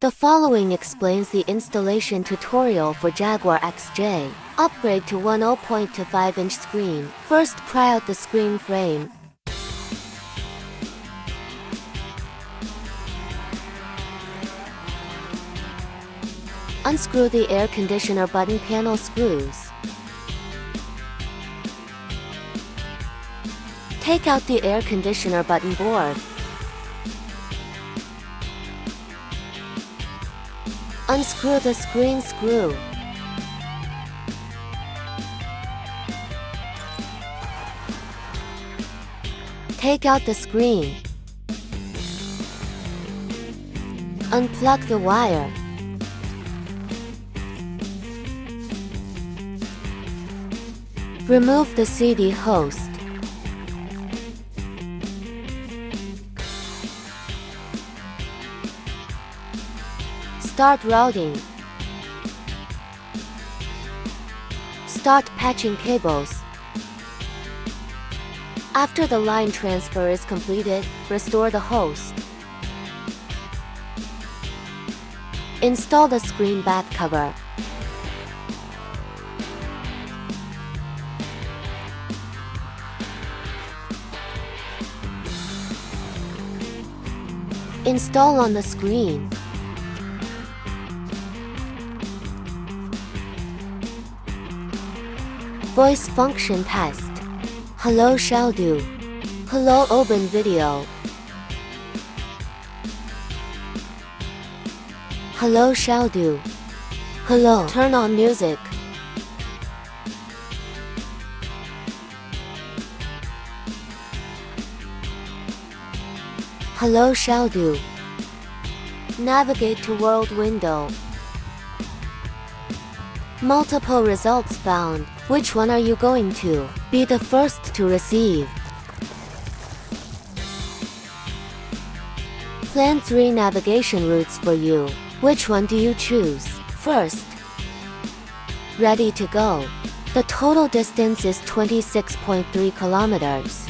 The following explains the installation tutorial for Jaguar XJ. Upgrade to 10.25-inch screen. First, pry out the screen frame. Unscrew the air conditioner button panel screws. Take out the air conditioner button board. Unscrew the screen screw. Take out the screen. Unplug the wire. Remove the CD host. Start routing. Start patching cables. After the line transfer is completed, restore the host. Install the screen back cover. Install on the screen. Voice function test. Hello shall do. Hello open video. Hello shall do. Hello turn on music. Hello shall do. Navigate to world window. Multiple results found. Which one are you going to be the first to receive? Plan 3 navigation routes for you. Which one do you choose? First, ready to go. The total distance is 26.3 kilometers.